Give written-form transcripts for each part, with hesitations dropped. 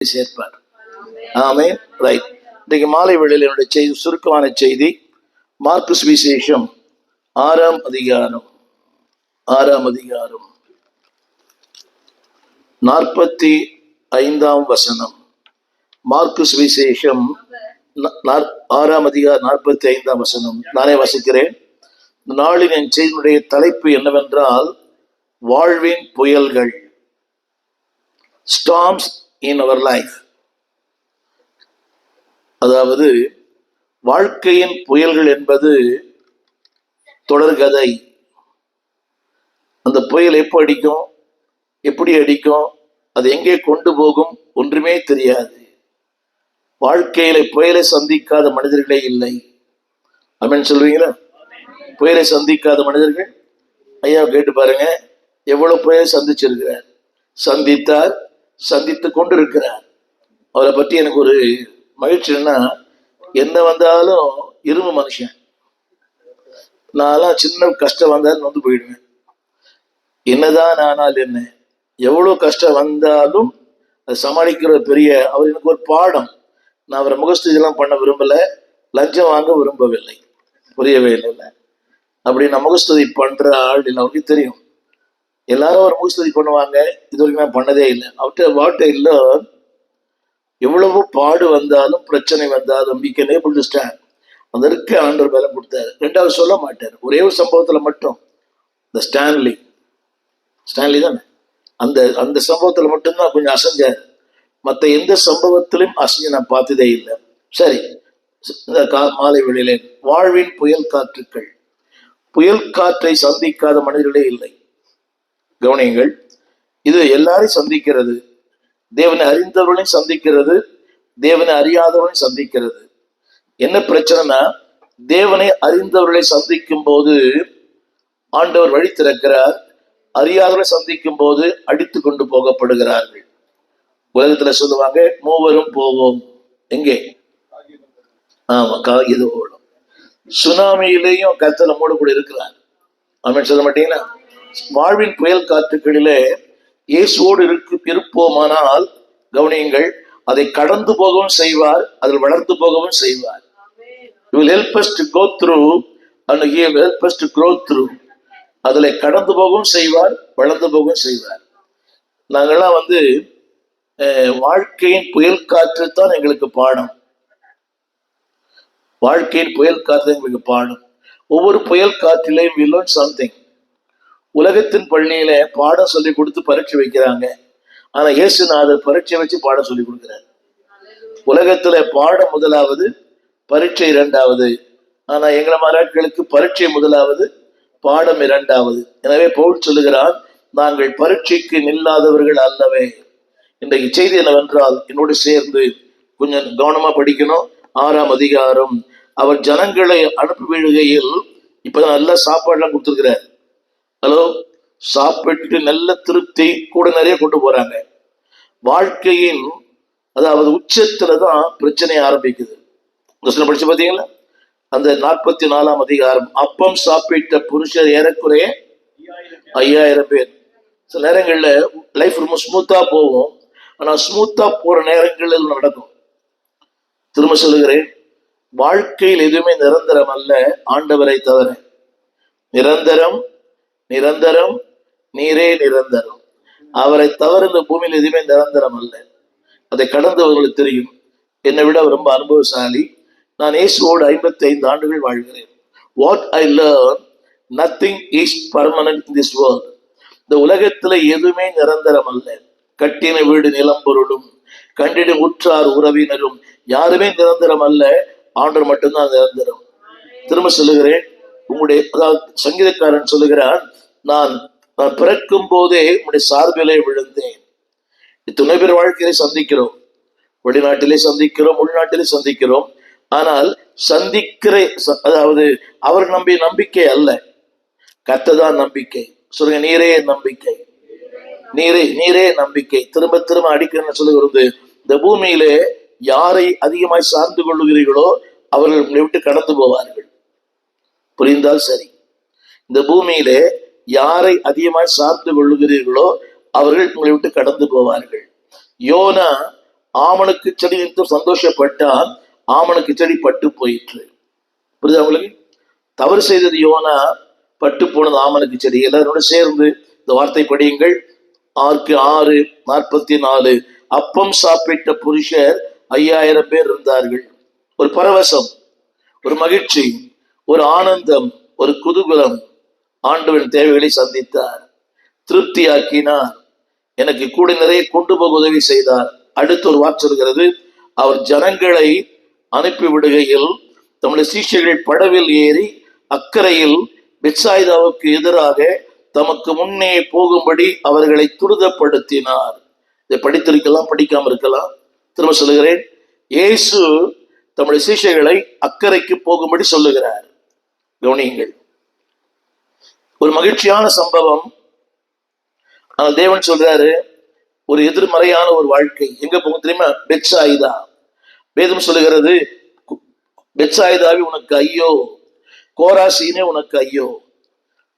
சேர்ப்பார். ஆமென். ரைட். இன்றைக்கு மாலை வேளையில் என்னுடைய செய்தி, சுருக்கமான செய்தி, மார்க்கு சுவிசேஷம் 6ஆம் அதிகாரம் 45ஆம் வசனம். மார்க்கு சுவிசேஷம் 6ஆம் அதிகாரம் 45ஆம் வசனம். நானே வாசிக்கிறேன். நாளின் என் செய்தியுடைய தலைப்பு என்னவென்றால், வாழ்வின் புயல்கள், ஸ்டார்ம்ஸ் இன் அவர் லைஃப். அதாவது வாழ்க்கையின் புயல்கள் என்பது தொடர்கதை. அந்த புயல் எப்போ அடிக்கும், எப்படி அடிக்கும், அது எங்கே கொண்டு போகும் ஒன்றுமே தெரியாது. வாழ்க்கையில புயலை சந்திக்காத மனிதர்களே இல்லை. ஆமென் சொல்றீங்களா? புயலை சந்திக்காத மனிதர்கள் ஐயா கேட்டு பாருங்க. எவ்வளவு புயலை சந்திச்சிருக்கிறார், சந்தித்தார், சந்தித்து கொண்டு இருக்கிறார். அவரை பற்றி எனக்கு ஒரு மகிழ்ச்சின்னா, என்ன வந்தாலும் இரும்பு மனுஷன். நான்லாம் சின்ன கஷ்டம் வந்தாலும் வந்து போயிடுவேன். என்னதான் ஆனால் என்ன, எவ்வளவு கஷ்டம் வந்தாலும் அதை சமாளிக்கிற பெரிய அவர் எனக்கு ஒரு பாடம். நான் அவரை முகஸ்துதியெல்லாம் பண்ண விரும்பல, லஞ்சம் வாங்க விரும்பவில்லை, புரியவே இல்லை. அப்படி நான் முகஸ்துதி பண்ற ஆள் இல்லை, அவருக்கு தெரியும். எல்லாரும் ஒரு முகஸ்துதி பண்ணுவாங்க, இது வரைக்கும் நான் பண்ணதே இல்லை. அவர்கிட்ட வார்த்தை இல்லை. எவ்வளவு பாடு வந்தாலும் பிரச்சனை வந்தாலும் we can able to stand. அதற்கு ஆண்டவர் பலம் கொடுத்தாரு. ரெண்டாவது சொல்ல மாட்டார். ஒரே ஒரு சம்பவத்துல மட்டும், இந்த ஸ்டான்லி தானே, அந்த சம்பவத்துல மட்டும்தான் கொஞ்சம் அசைஞ்சாரு. மற்ற எந்த சம்பவத்திலும் அசைஞ்சு நான் பார்த்ததே இல்லை. சரி, இந்த மாலை வேளையிலே வாழ்வின் புயல் காற்றுக்கள். புயல் காற்றை சந்திக்காத மனிதர்களே இல்லை. கவனியுங்கள், இது எல்லாரையும் சந்திக்கிறது. தேவனை அறிந்தவர்களையும் சந்திக்கிறது, தேவனை அறியாதவர்களையும் சந்திக்கிறது. என்ன பிரச்சனைனா, தேவனை அறிந்தவர்களை சந்திக்கும் போது ஆண்டவர் வழி திறக்கிறார், அறியாதவர்களை சந்திக்கும் போது அடித்து கொண்டு போகப்படுகிறார்கள். உலகத்துல சொல்லுவாங்க, மூவரும் போவோம். எங்கே? ஆமா, காகித ஓடும். சுனாமியிலேயும் கர்த்தர் நம்மோடு கூட இருக்கிறார். ஆமென் சொல்ல மாட்டீங்களா? வாழ்வின் புயல் காற்றுகளிலே இயேசுவோடு இருப்போமானால், கவனியுங்கள், அதை கடந்து போகவும் செய்வார், அதில் வளர்ந்து போகவும் செய்வார். He will help us to go through and he will help us to grow through. அதில் கடந்து போகவும் செய்வார், வளர்ந்து போகவும் செய்வார். நாங்கள்லாம் வாழ்க்கையின் புயல் காற்று தான் எங்களுக்கு பாடம். வாழ்க்கையின் புயல் காற்று எங்களுக்கு பாடம். ஒவ்வொரு புயல் காற்றிலையும் we learn something. உலகத்தின் பள்ளியில பாடம் சொல்லி கொடுத்து பரீட்சை வைக்கிறாங்க. ஆனா இயேசுநாதர் பரீட்சை வச்சு பாடம் சொல்லி கொடுக்கிறார். உலகத்துல பாடம் முதலாவது, பரீட்சை இரண்டாவது. ஆனா எங்களை மாறாட்களுக்கு பரீட்சை முதலாவது, பாடம் இரண்டாவது. எனவே பவுல் சொல்லுகிறான், நாங்கள் பரீட்சைக்கு நில்லாதவர்கள் அல்லவே. இன்றைக்கு செய்தி என்னவென்றால், என்னோடு சேர்ந்து கொஞ்சம் கவனமா படிக்கணும். 6ஆம் அதிகாரம். அவர் ஜனங்களை அனுப்பி விடுகையில், இப்பதான் நல்ல சாப்பாடுலாம் கொடுத்துருக்கிறார். ஹலோ, சாப்பிட்டு நல்ல திருப்தி கூட நிறைய கொண்டு போறாங்க. வாழ்க்கையின் அதாவது உச்சத்துலதான் பிரச்சனை ஆரம்பிக்குது. படிச்சு பாத்தீங்களா? அந்த 44ஆம் அதிகாரம். அப்பம் சாப்பிட்ட புருஷர் ஏறக்குறைய 5000 பேர். சில நேரங்கள்ல லைஃப் ரொம்ப ஸ்மூத்தா போகும். ஆனா ஸ்மூத்தா போற நேரங்களில் நடக்கும். திரும்ப சொல்லுகிறேன், வாழ்க்கையில் எதுவுமே நிரந்தரம் அல்ல, ஆண்டவரை தவிர. நிரந்தரம், நிரந்தரம், நீரே நிரந்தரம். அவரை தவிர இந்த பூமியில் எதுவுமே நிரந்தரம் அல்ல. அதை கடந்தவர்களுக்கு தெரியும். என்னை விட ரொம்ப அனுபவசாலி. நான் இயேசுவோடு 55 ஆண்டுகள் வாழ்கிறேன். What I learn, nothing is permanent in this world. இந்த உலகத்துல எதுவுமே நிரந்தரம் அல்ல. கட்டின வீடு நிலம் பொருளும், கண்டிடும் உற்றார் உறவினரும் யாருமே நிரந்தரம் அல்ல. ஆண்டவர் மட்டும்தான் நிரந்தரம். திரும்ப சொல்லுகிறேன், உங்களுடைய அதாவது சங்கீதக்காரன் சொல்லுகிறான், நான் பிறக்கும் போதே உங்களுடைய சார்பிலே விழுந்தேன். துணை பேர் வாழ்க்கையிலே சந்திக்கிறோம், வெளிநாட்டிலே சந்திக்கிறோம், உள்நாட்டிலே சந்திக்கிறோம். ஆனால் சந்திக்கிற அதாவது அவர் நம்பிக்கை அல்ல, கர்த்தர்தான் நம்பிக்கை. சொல்லுங்க, நீரே நம்பிக்கை, நீரே நம்பிக்கை. திரும்ப திரும்ப அடிக்கணும்னு சொல்லுகிறது. இந்த பூமியிலே யாரை அதிகமாய் சார்ந்து கொள்ளுகிறீர்களோ அவர்கள் உங்களை விட்டு கடந்து போவார்கள். புரிந்தால் சரி. இந்த பூமியிலே யாரை அதிகமாய் சார்ந்து கொள்ளுகிறீர்களோ அவர்கள் உங்களை விட்டு கடந்து போவார்கள். யோனா ஆமணக்கு செடி நின்று சந்தோஷப்பட்டான், ஆமணக்கு செடி பட்டு போயிற்று. புரியுதா உங்களுக்கு? தவறு செய்தது யோனா, பட்டு போனது ஆமணக்கு செடி. எல்லாரோட சேர்ந்து இந்த வார்த்தை படியுங்கள். 6:44. அப்பம் சாப்பிட்ட புருஷர் 5000 பேர் இருந்தார்கள். ஒரு பரவசம், ஒரு மகிழ்ச்சி, ஒரு ஆனந்தம், ஒரு குதூகலம். ஆண்டவன் தேவைகளை சந்தித்தார், திருப்தியாக்கினார், எனக்கு கூட நிறைய கொண்டு போக உதவி செய்தார். அடுத்து ஒரு வார்த்தை சொல்கிறது, அவர் ஜனங்களை அனுப்பிவிடுகையில் தம்முடைய சீஷர்கள் படவில் ஏறி அக்கறையில் பெத்சாய்தாவுக்கு எதிராக தமக்கு முன்னே போகும்படி அவர்களை துரிதப்படுத்தினார். இதை படித்திருக்கலாம், படிக்காம இருக்கலாம். திரும்ப சொல்லுகிறேன், இயேசு தம்முடைய சீஷர்களை அக்கறைக்கு போகும்படி சொல்லுகிறார். கவனியுங்கள், ஒரு மகிழ்ச்சியான சம்பவம். ஆனால் தேவன் சொல்றாரு, ஒரு எதிர்மறையான ஒரு வாழ்க்கை. எங்க போகும் தெரியுமா? பெத்சாயிதா. வேதம் சொல்லுகிறது, பெத்சாயிதாவே உனக்கு ஐயோ, கோராசீனே உனக்கு ஐயோ.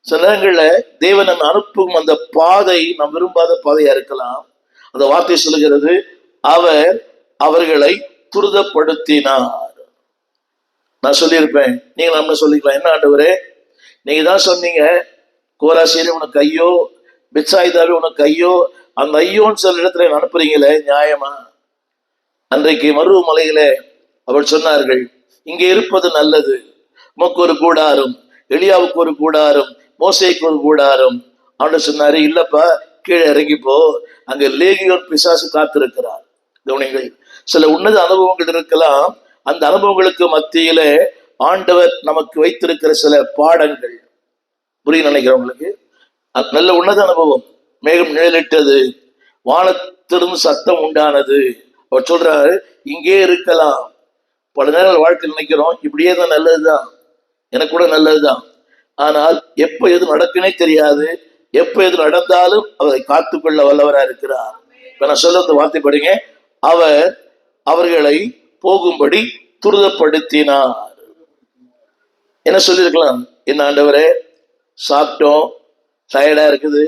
சில நேரங்கள்ல தேவன் நம்ம அனுப்பும் அந்த பாதை நாம் விரும்பாத பாதையா இருக்கலாம். அந்த வார்த்தை சொல்லுகிறது, அவர் அவர்களை துரிதப்படுத்தினார். நான் சொல்லியிருப்பேன், நீங்க நம்ம சொல்லிக்கலாம், என்ன ஆண்டவரே நீங்க தான் சொன்னீங்க கோராசீனே உனக்கு ஐயோ, பெத்சாயிதாவே உனக்கு ஐயோ. அந்த ஐயோன்னு சில இடத்துல அனுப்புறீங்களே, நியாயமா? அன்றைக்கு மருவமலையில அவள் சொன்னார்கள், இங்கே இருப்பது நல்லது, உமக்கு ஒரு கூடாரம், எலியாவுக்கு ஒரு கூடாரம், மோசேக்கு ஒரு கூடாரம். அவன் சொன்னாரு, இல்லப்பா கீழே இறங்கிப்போ, அங்க லேகியோன் பிசாசு காத்திருக்கிறார். கவனிங்கள், சில உன்னத அனுபவங்கள் இருக்கலாம். அந்த அனுபவங்களுக்கு மத்தியில ஆண்டவர் நமக்கு வைத்திருக்கிற சில பாடங்கள் புரிய நினைக்கிறவங்களுக்கு. நல்ல உன்னத அனுபவம், மேகம் நிழலிட்டது, வானத்திலிருந்து சத்தம் உண்டானது. அவர் சொல்றாரு, இங்கே இருக்கலாம். பல நேரம் வாழ்க்கையில் நினைக்கிறோம், இப்படியே தான் நல்லதுதான், எனக்கு கூட நல்லதுதான். ஆனால் எப்ப எது நடக்குனே தெரியாது. எப்ப எது நடந்தாலும் அவரை காத்துக்கொள்ள வல்லவராக இருக்கிறார். இப்ப நான் சொல்ல அந்த வார்த்தை படிங்க, அவர் அவர்களை போகும்படி துரிதப்படுத்தினார். என்ன சொல்லியிருக்கலாம்? என்ன ஆண்டவரே, சாப்பிட்டோம், டயர்டா இருக்குது,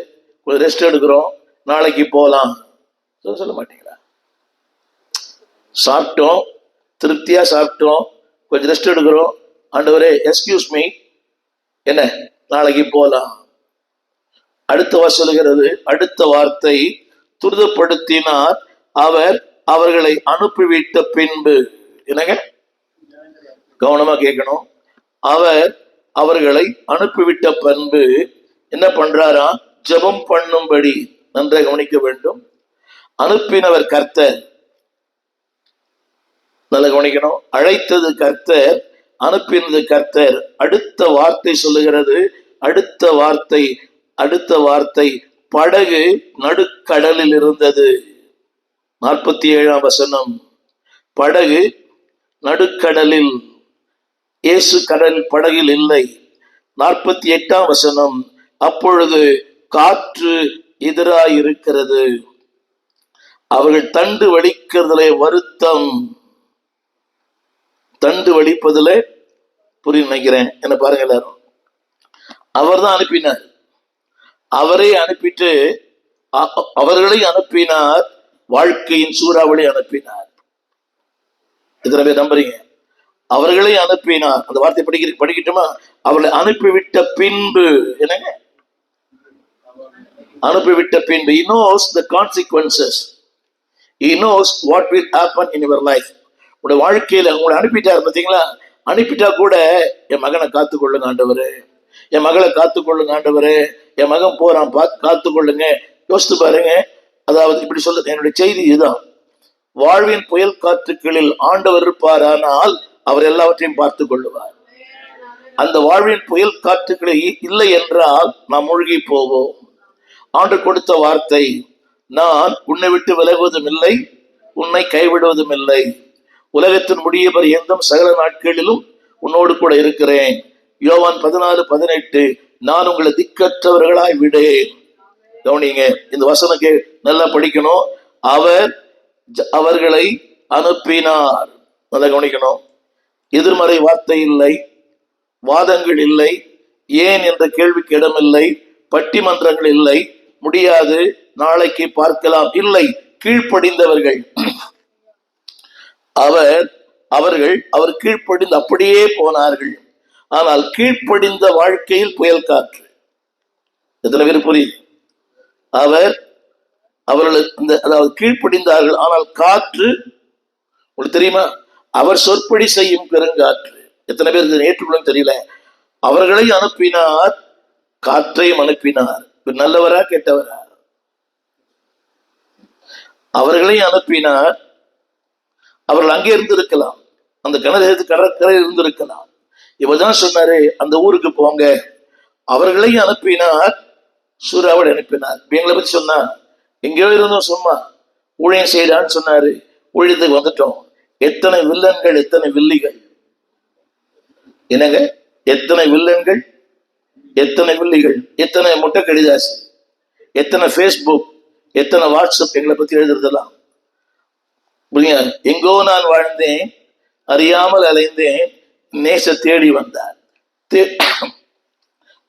கொஞ்சம் ரெஸ்ட் எடுக்கிறோம், நாளைக்கு போகலாம் சொல்ல மாட்டீங்களா? சாப்பிட்டோம், திருப்தியா சாப்பிட்டோம், கொஞ்சம் ரெஸ்ட் எடுக்கிறோம், ஆண்டவரே எஸ்கியூஸ் மீ, என்ன நாளைக்கு போகலாம். அடுத்த சொல்லுகிறது, அடுத்த வார்த்தை, துரிதப்படுத்தினார், அவர் அவர்களை அனுப்பிவிட்ட பின்பு. என்னங்க, கவனமா கேட்கணும். அவர் அவர்களை அனுப்பிவிட்ட பின்பு என்ன பண்றாரா? ஜெபம் பண்ணும்படி. நன்றாக கவனிக்க வேண்டும். அனுப்பினவர் கர்த்தர், நல்லா கவனிக்கணும். அழைத்தது கர்த்தர், அனுப்பினது கர்த்தர். அடுத்த வார்த்தை சொல்லுகிறது, அடுத்த வார்த்தை படகு நடுக்கடலில் இருந்தது. 47 படகு நடுக்கடலில், இயேசு கடலில் படகில் இல்லை. 48 அப்பொழுது காற்று எதிராயிருக்கிறது, அவர்கள் தண்டு வலிக்கிறதுல வருத்தம். தண்டு வலிப்பதுல புரிய நினைக்கிறேன். என்ன பாருங்க எல்லாரும், அவர் தான் அனுப்பினார். அவரை அனுப்பிட்டு அவர்களை அனுப்பினார், வாழ்க்கையின் சூறாவளி அனுப்பினார். இத்தனை பேர் நம்புறீங்க? அவர்களை அனுப்பினார். அந்த வார்த்தை படிக்கட்டுமா? அவர்களை அனுப்பிவிட்ட பின்பு. என்னங்க அனுப்பிவிட்ட பின்பு? He knows the consequences. He knows what will happen in your life. உங்களுடைய வாழ்க்கையில உங்களை அனுப்பிட்டார் பார்த்தீங்களா? அனுப்பிட்டா கூட, என் மகனை காத்துக்கொள்ளுங்க ஆண்டவரே, என் மகளை காத்துக்கொள்ளுங்க ஆண்டவரே, என் மகன் போறான் காத்துக்கொள்ளுங்க. யோசித்து பாருங்க. அதாவது இப்படி சொல்ல, என்னுடைய செய்தி இதுதான். வாழ்வின் புயல் காற்றுகளில் ஆண்டவர் இருப்பாரானால் அவர் எல்லாவற்றையும் பார்த்து கொள்ளுவார். அந்த வாழ்வின் புயல் காற்றுகளில் இல்லை என்றால் நாம் மூழ்கி போவோம். ஆண்டு கொடுத்த வார்த்தை, நான் உன்னை விட்டு விலகுவதும் இல்லை, உன்னை கைவிடுவதும் இல்லை, உலகத்தின் முடிய பரியந்தம் சகல நாட்களிலும் உன்னோடு கூட இருக்கிறேன். யோவான் 14:18, நான் உங்களை திக்கற்றவர்களாய் விடேன். கவனிங்க, இந்த வசனம் நல்லா படிக்கணும். அவர் அவர்களை அனுப்பினார். நல்லா கவனிக்கணும். எதிர்மறை வார்த்தை இல்லை, வாதங்கள் இல்லை, ஏன் என்ற கேள்விக்கு இடமில்லை, பட்டிமன்றங்கள் இல்லை, முடியாது, நாளைக்கு பார்க்கலாம் இல்லை. கீழ்ப்படிந்தவர்கள், அவர் கீழ்ப்படிந்து அப்படியே போனார்கள். ஆனால் கீழ்ப்படிந்த வாழ்க்கையில் புயல் காற்று. எத்தனை பேர் புரியுது? அவர்கள் அதாவது கீழ்ப்படிந்தார்கள், ஆனால் காற்று உங்களுக்கு தெரியுமா? அவர் சொற்படி செய்யும் பெருங்காற்று. எத்தனை பேருக்கு ஏற்றுக்கொள்ளும் தெரியல. அவர்களை அனுப்பினார், காற்றையும் அனுப்பினார். நல்லவரா கெட்டவரா? அவர்களை அனுப்பினார். அவர்கள் அங்கே இருந்திருக்கலாம், அந்த கடற்கரை இருந்திருக்கலாம். இவர்தான் சொன்னாரு அந்த ஊருக்கு போங்க. அவர்களை அனுப்பினார், சூறாவளி அனுப்பினார். எங்களை பத்தி சொன்னா எங்கேயோ இருந்தோம், சும்மா ஊழியம் செய்யறான்னு சொன்னாரு, ஊழியத்துக்கு வந்துட்டோம். எத்தனை வில்லன்கள், எத்தனை வில்லிகள் என்னங்க, எத்தனை வில்லன்கள், எத்தனை வில்லிகள், எத்தனை முட்டை கடிதாசி, எத்தனை பேஸ்புக், எத்தனை வாட்ஸ்அப் எங்களை பத்தி எழுதுறதெல்லாம். எங்கோ நான் வாழ்ந்தேன், அறியாமல் அலைந்தேன், நேச தேடி வந்தார்.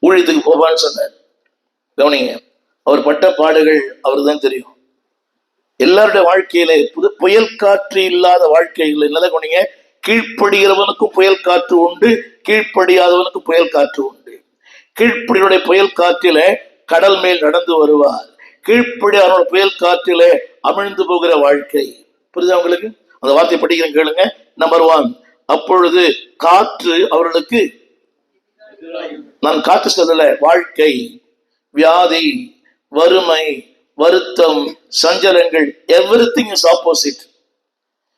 ஊழியத்துக்கு போவான்னு சொன்னார். கவனிங்க, அவர் பட்ட பாடுகள் அவருக்கு தான் தெரியும். எல்லாருடைய வாழ்க்கையில புயல் காற்று இல்லாத வாழ்க்கைகள் என்னதான் கவனிங்க. கீழ்ப்படுகிறவனுக்கும் புயல் காற்று உண்டு, கீழ்ப்படியாதவனுக்கும் புயல் காற்று உண்டு. கீழ்ப்படியுடைய புயல் காற்றில கடல் மேல் நடந்து வருவார், கீழ்ப்படியாதவனுடைய புயல் காற்றில அமிழ்ந்து போகிற வாழ்க்கை. புரியுதா உங்களுக்கு? அந்த வார்த்தை படிக்கிறேன் கேளுங்க. நம்பர் 1, அப்பொழுது காற்று அவர்களுக்கு, நான் காற்று சொல்லல, வாழ்க்கை, வியாதி, வறுமை, வருத்தம், சஞ்சலங்கள், எவ்ரிதிங் இஸ் ஆப்போசிட்.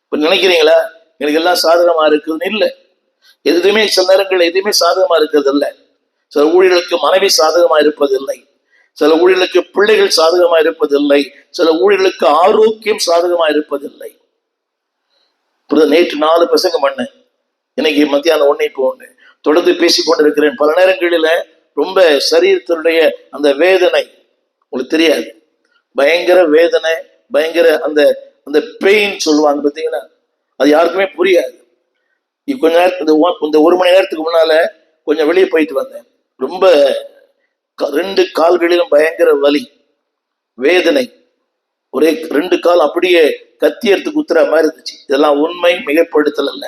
இப்ப நினைக்கிறீங்களா எனக்கு எல்லாம் சாதகமா இருக்குதுன்னு? இல்லை. எதுவுமே சில நேரங்கள் எதுவுமே சாதகமா இருக்கிறது இல்லை. சில ஊழியர்களுக்கு மனைவி சாதகமா இருப்பதில்லை, சில ஊழியர்களுக்கு பிள்ளைகள் சாதகமா இருப்பதில்லை, சில ஊழியர்களுக்கு ஆரோக்கியம் சாதகமா இருப்பதில்லை. நேற்று 4 பசங்க பண்ணேன், இன்னைக்கு மத்தியானம் 1 இப்போ 1 தொடர்ந்து பேசிக் கொண்டிருக்கிறேன். பல நேரங்களில ரொம்ப சரீரத்தினுடைய அந்த வேதனை உங்களுக்கு தெரியாது, பயங்கர வேதனை, பயங்கர அந்த அந்த பெயின் சொல்லுவாங்க பார்த்தீங்கன்னா, அது யாருக்குமே புரியாது. கொஞ்ச நேரத்துக்கு இந்த 1 மணி நேரத்துக்கு முன்னால கொஞ்சம் வெளியே போயிட்டு வந்தேன். ரொம்ப 2 கால்களிலும் பயங்கர வலி, வேதனை, ஒரே 2 கால் அப்படியே கத்தி எடுத்து குத்துற மாதிரி இருந்துச்சு. இதெல்லாம் உண்மை, மிகைப்படுத்தல் அல்ல.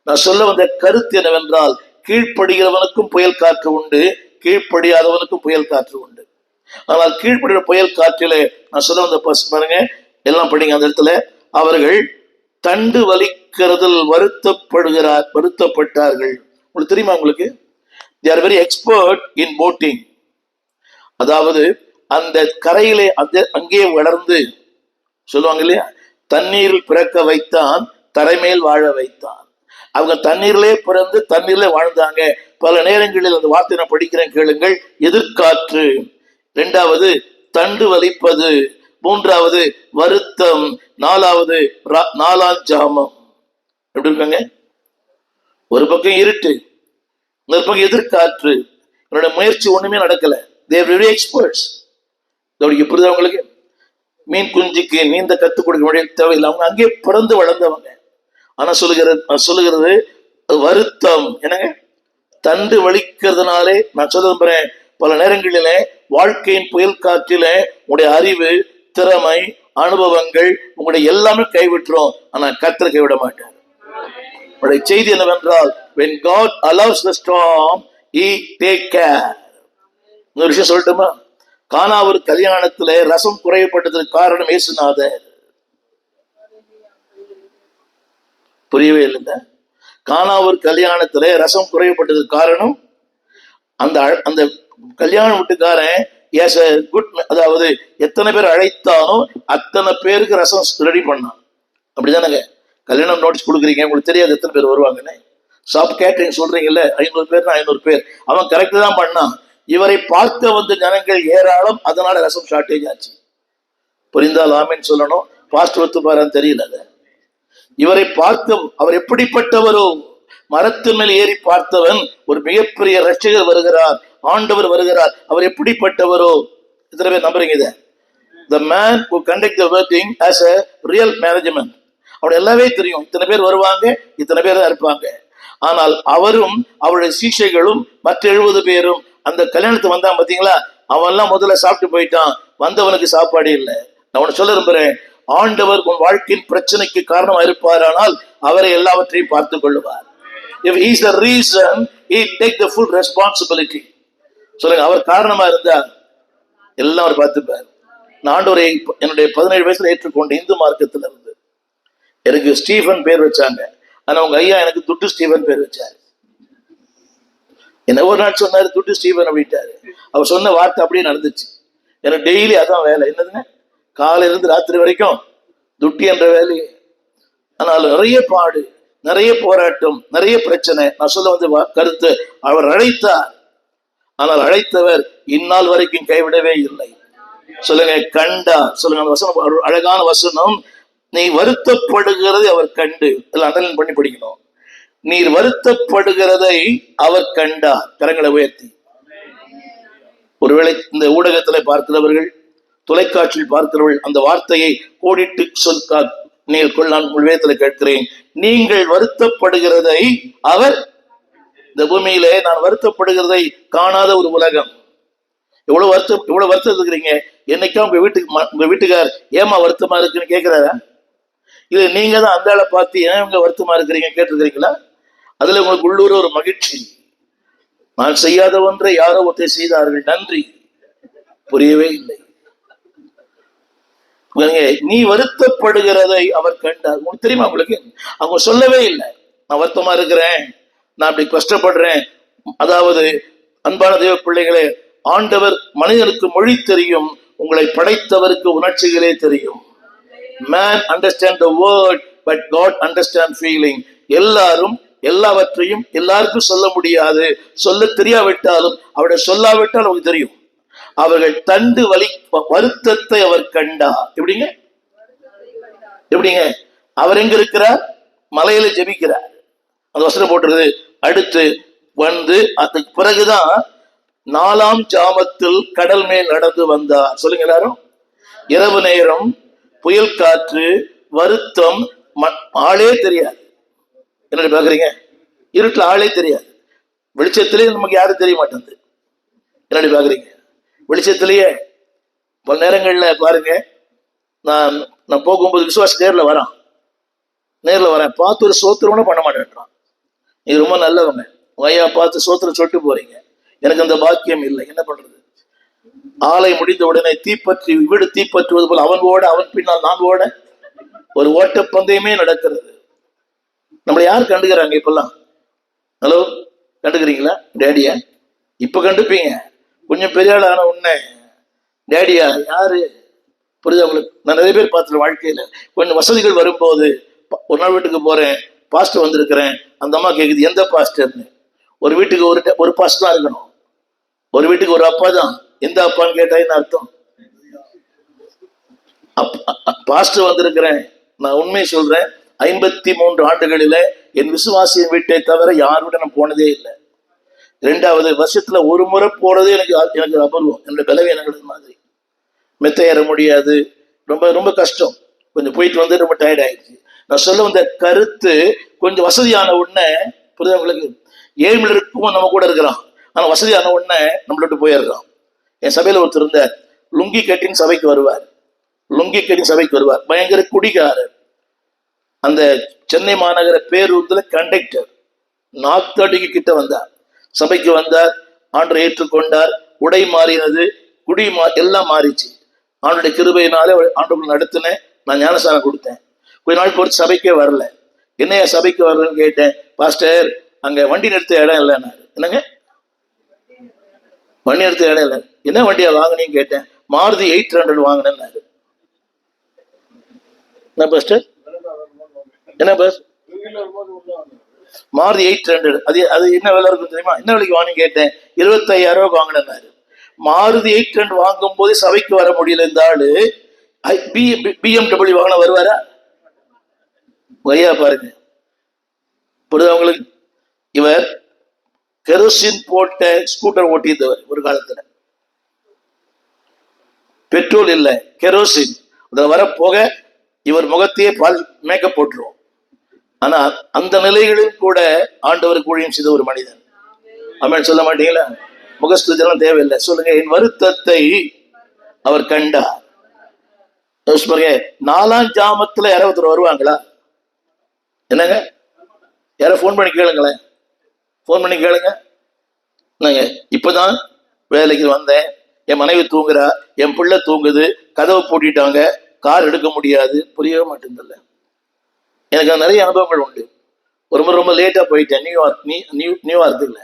நான் சொல்ல வந்த கருத்து என்னவென்றால், கீழ்ப்படுகிறவனுக்கும் புயல் காற்று உண்டு, கீழ்ப்படியாதவனுக்கும் புயல் காற்று உண்டு. ஆனால் கீழ்ப்படுகிற புயல் காற்றிலே நான் சொல்ல வந்த பாருங்க, எல்லாம் படிங்க அந்த இடத்துல. அவர்கள் தண்டு வலிக்கிறதில் வருத்தப்பட்டார்கள். உங்களுக்கு தெரியுமா? உங்களுக்கு they are very expert in boating. அதாவது அந்த கரையிலே அங்கே வளர்ந்து சொல்லுவாங்க இல்லையா, தண்ணீரில் பிறக்க வைத்தான், தரைமேல் வாழ வைத்தான். அவங்க தண்ணீரிலே பிறந்து தண்ணீரிலே வாழ்ந்தாங்க. பல நேரங்களில் அந்த வார்த்தை நான் படிக்கிறேன் கேளுங்கள். எதிர்காற்று, 2வது தண்டு வலிப்பது, 3வது வருத்தம், 4வது 4ஆம் ஜாமம். எப்படி இருக்காங்க? ஒரு பக்கம் இருட்டு, இன்னொரு பக்கம் எதிர்காற்று. என்னோட முயற்சி ஒண்ணுமே நடக்கல. they are very experts. புரியுதா உங்களுக்கு? மீன் குஞ்சுக்கு நீந்த கத்துக் கொடுக்க வேண்டிய தேவையில்லை, அவங்க அங்கே பிறந்து வளர்ந்தவங்க. ஆனா சொல்லுகிறது வருத்தம் என்னங்க, தண்டு வலிக்கிறதுனாலே. நான் சொல்ல விரும்புறேன், பல நேரங்களில வாழ்க்கையின் புயல் காற்றில உங்களுடைய அறிவு, திறமை, அனுபவங்கள் உங்களுடைய எல்லாமே கைவிட்டுரும். ஆனா கர்த்தர் கைவிட மாட்டார். உங்களுடைய செய்தி என்னவென்றால், when God allows the storm, he take care. ஒரு விஷயம் சொல்லட்டுமா? கானா ஒரு கல்யாணத்துல ரசம் குறையப்பட்டதற்கு காரணம் இயேசுநாதர். புரியவே இல்லைங்க. கானா ஒரு கல்யாணத்துல ரசம் குறையப்பட்டதற்கு காரணம் அந்த கல்யாண வீட்டுக்காரன் அதாவது எத்தனை பேர் அழைத்தானோ அத்தனை பேருக்கு ரசம் ரெடி பண்ணான். அப்படிதானங்க? கல்யாணம் நோட்டீஸ் கொடுக்குறீங்க, உங்களுக்கு தெரியாது எத்தனை பேர் வருவாங்கன்னு. ஷாப் கேட்டரிங் சொல்றீங்கல்ல, 500 பேர்னா 500 பேர். அவன் கரெக்ட் தான் பண்ணான். இவரை பார்க்க வந்த ஜனங்கள் ஏராளம், அதனால ரசம் ஷார்டேஜ் ஆச்சு. புரிந்தால் ஆமேன்னு சொல்லணும். பாஸ்ட் ஒத்து பாருன்னு தெரியல. இவரை பார்க்க அவர் எப்படிப்பட்டவரோ, மரத்தின் மேல் ஏறி பார்த்தவன், ஒரு மிகப்பெரிய ரட்சகர் வருகிறார், ஆண்டவர் வருகிறார், அவர் எப்படிப்பட்டவரோ. இத்தனை பேர் நம்புறீங்க இதை? The man who conduct the wedding as a real management. அவருடைய எல்லாமே தெரியும், இத்தனை பேர் வருவாங்க, இத்தனை பேர் தான் இருப்பாங்க. ஆனால் அவரும் அவருடைய சீஷைகளும் மற்ற 70 பேரும் அந்த கல்யாணத்துக்கு வந்தான் பாத்தீங்களா, அவன் எல்லாம் முதல்ல சாப்பிட்டு போயிட்டான், வந்தவனுக்கு சாப்பாடு இல்லை. நான் உன்னை சொல்ல விரும்புறேன், ஆண்டவர் உன் வாழ்க்கையின் பிரச்சனைக்கு காரணமா இருப்பாரானால் அவரை எல்லாவற்றையும் பார்த்துக் கொள்ளுவார். If he is the reason, he take the full responsibility. சொல்லுங்க, அவர் காரணமா இருந்தா எல்லாம் அவர் பார்த்துப்பார். நான் ஆண்டவரை என்னுடைய 17 வயசுல ஏற்றுக்கொண்டு இந்து மார்க்கத்துல இருந்து எனக்கு ஸ்டீஃபன் பேர் வச்சாங்க. ஆனா உங்க ஐயா எனக்கு துட்டு ஸ்டீஃபன் பேர் வச்சாரு. என்ன ஒரு நாள் சொன்னாரு துட்டு ஸ்டீஃபன் அப்படின்ட்டாரு. அவர் சொன்ன வார்த்தை அப்படியே நடந்துச்சு. எனக்கு டெய்லி அதான் வேலை. என்னதுங்க, காலையில இருந்து ராத்திரி வரைக்கும் துட்டி என்ற வேலையை. ஆனால் நிறைய பாடு, நிறைய போராட்டம், நிறைய பிரச்சனை. நான் சொல்ல வந்து கருத்து, அவர் அழைத்தார். ஆனால் அழைத்தவர் இந்நாள் வரைக்கும் கைவிடவே இல்லை. சொல்லுங்க, கண்டா. சொல்லுங்க, அந்த வசனம் அழகான வசனம். நீ வருத்தப்படுகிறதை அவர் கண்டு, அண்டர்லைன் பண்ணி படிக்கணும். நீர் வருத்தப்படுகிறதை அவர் கண்டார். கரங்களை உயர்த்தி. ஒருவேளை இந்த ஊடகத்தில் பார்க்கிறவர்கள், தொலைக்காட்சியில் பார்க்கிறவர்கள் அந்த வார்த்தையை கோடிட்டு சொல்கா நீங்கள் கொள். நான் வேதத்தில் கேட்கிறேன், நீங்கள் வருத்தப்படுகிறதை அவர், இந்த பூமியிலே நான் வருத்தப்படுகிறதை காணாத ஒரு உலகம். எவ்வளவு வருத்தம் இருக்கிறீங்க. என்னைக்கா உங்க வீட்டுக்கார் ஏமா வருத்தமா இருக்குன்னு கேட்கிறாரா? இது நீங்க தான் அந்த ஆளை பார்த்து ஏன் இவங்க வருத்தமா இருக்கிறீங்க கேட்டிருக்கிறீங்களா? அதுல உங்களுக்கு உள்ளூர் ஒரு மகிழ்ச்சி. நான் செய்யாத ஒன்றை யாரோ ஒருத்தர் செய்தார்கள், நன்றி. புரியவே இல்லை. நீ வருத்தப்படுகிறதை அவர் கண்டார். உங்களுக்கு தெரியுமா? உங்களுக்கு அவங்க சொல்லவே இல்லை நான் வருத்தமா இருக்கிறேன், நான் அப்படி கஷ்டப்படுறேன். அதாவது அன்பான தேவ பிள்ளைகளே, ஆண்டவர் மனிதனுக்கு மொழி தெரியும், உங்களை படைத்தவருக்கு உணர்ச்சிகளே தெரியும். Man understand the word, but God understand feeling. எல்லாரும் எல்லாவற்றையும் எல்லாருக்கும் சொல்ல முடியாது. சொல்ல தெரியாவிட்டாலும் அவருடைய சொல்லாவிட்டால் அவருக்கு தெரியும். அவர்கள் தண்டு வருத்தத்தை அவர் கண்டார். எப்படிங்க? எப்படிங்க? அவர் எங்க இருக்கிறார்? மலையில ஜெபிக்கிறார். அந்த வசனம் போட்டிருக்குது. அடுத்து வந்து அதுக்கு பிறகுதான் 4ஆம் ஜாமத்தில் கடல் மேல் நடந்து வந்தார். சொல்லுங்க எல்லாரும். இரவு நேரம், புயல் காற்று, வருத்தம், ஆளே தெரியாது. என்ன பாக்குறீங்க? இருட்டுல ஆளே தெரியாது. வெளிச்சத்திலேயே நமக்கு யாரும் தெரிய மாட்டேங்குது. என்னடி பாக்குறீங்க? வெளிச்சத்திலேயே பல நேரங்கள்ல பாருங்க, நான் போகும்போது விசுவாச நேர்ல வரேன், பார்த்து ஒரு சோத்திரம் பண்ண மாட்டேன்றான். நீங்க ரொம்ப நல்லவங்க, ஐயா பார்த்து சோத்திரம் சொல்லிட்டு போறீங்க. எனக்கு அந்த பாக்கியம் இல்லை. என்ன பண்றது? ஆலை முடிந்த உடனே தீப்பற்றி வீடு தீப்பற்றுவது போல அவன் ஓட, அவன் பின்னால் நான் ஓட, ஒரு ஓட்ட பந்தயமே நடக்கிறது. நம்மளை யார் கண்டுக்கிறாங்க இப்பெல்லாம்? ஹலோ, கண்டுக்கிறீங்களா டேடியா? இப்ப கண்டுப்பீங்க. கொஞ்சம் பெரிய ஆள் ஆன உடனே டேடியா யாரு? புரியுது உங்களுக்கு? நான் நிறைய பேர் பார்த்துருவேன் வாழ்க்கையில. கொஞ்சம் வசதிகள் வரும்போது, ஒரு நாள் வீட்டுக்கு போறேன், பாஸ்டர் வந்திருக்கிறேன். அந்த அம்மா கேக்குது எந்த பாஸ்டர்னு. ஒரு வீட்டுக்கு ஒரு பாஸ்டர் தான் இருக்கணும். ஒரு வீட்டுக்கு ஒரு அப்பா தான். எந்த அப்பான்னு கேட்டா என்ன அர்த்தம்? பாஸ்டர் வந்திருக்கிறேன். நான் உண்மையை சொல்றேன், 53 ஆண்டுகளில என் விசுவாசியின் வீட்டை தவிர யாரோட நான் போனதே இல்லை. 2வது வருஷத்துல ஒரு முறை போனதே எனக்கு அபூர்வம். என்னோட பலவீனங்கள் மாதிரி. மெத்த ஏற முடியாது, ரொம்ப ரொம்ப கஷ்டம். கொஞ்சம் போயிட்டு வந்து ரொம்ப டயர்ட் ஆயிடுச்சு. நான் சொல்ல வந்த கருத்து, கொஞ்சம் வசதியான உடனே, புரியுது உங்களுக்கு? ஏழ்மையில் இருக்கும் நம்ம கூட இருக்கிறான், ஆனா வசதியான உடனே நம்மளோட்டு போயிடுறான். என் சபையில ஒருத்தர் இருந்தார், லுங்கி கட்டின்னு சபைக்கு வருவார். பயங்கர குடிகாரர். அந்த சென்னை மாநகர பேருந்துல கண்டக்டர். 4:30 கிட்ட வந்தார், சபைக்கு வந்தார், ஆண்டரை ஏற்றுக்கொண்டார். உடை மாறினது, குடி எல்லாம் மாறிச்சு. ஆண்டுடைய கிருபையினாலே ஆண்டுக்குள்ள நடத்தினேன். நான் ஞானஸ்தானம் கொடுத்தேன். கொஞ்ச நாள் பொறுத்து சபைக்கே வரல. என்னையா சபைக்கு வரலன்னு கேட்டேன். பாஸ்டர், அங்க வண்டி நிறுத்த இடம் இல்லைன்னாரு. என்னங்க வண்டி நிறுத்த இடம் இல்லை? என்ன வண்டியா வாங்கினீன்னு கேட்டேன். மாருதி 800 வாங்கினேன்னாரு. என்ன பாஸ்டர்? என்ன பஸ்? மாருதி 800. அது என்ன விலை இருக்கும் தெரியுமா? என்ன விலைக்கு வாங்கி கேட்டேன். 25,000 வாங்கினாரு. மாருதி 800 வாங்கும் போது சபைக்கு வர முடியல. இந்த ஆளு BMW வாங்கின வருவாரா? ஐயா பாருங்க, புரியுது உங்களுக்கு? இவர் கெரோசின் போட்ட ஸ்கூட்டர் ஓட்டியவர். ஒரு காலத்துல பெட்ரோல் இல்லை, கெரோசின். வர போக இவர் முகத்தையே மேக்கப் போட்டுருவோம். ஆனா அந்த நிலைகளில் கூட ஆண்டவருக்கு ஊழியம் செய்த ஒரு மனிதன். ஆமென் சொல்ல மாட்டீங்களா? முகஸ்துதியெல்லாம் தேவையில்லை. சொல்லுங்க, என் வருத்தத்தை அவர் கண்டார். பாருங்க, 4ஆம் ஜாமத்துல யாராவது ஒருத்தர் வருவாங்களா? என்னங்க, யார போன் பண்ணி கேளுங்களேன், போன் பண்ணி கேளுங்க. என்னங்க, இப்பதான் வேலைக்கு வந்தேன், என் மனைவி தூங்குறா, என் பிள்ளை தூங்குது, கதவை பூட்டிட்டாங்க, கார் எடுக்க முடியாது, புரியவே மாட்டேங்குதுல்ல. எனக்கு நிறைய அனுபவங்கள் உண்டு. ரொம்ப ரொம்ப லேட்டா போயிட்டேன் நியூயார்க் இல்லை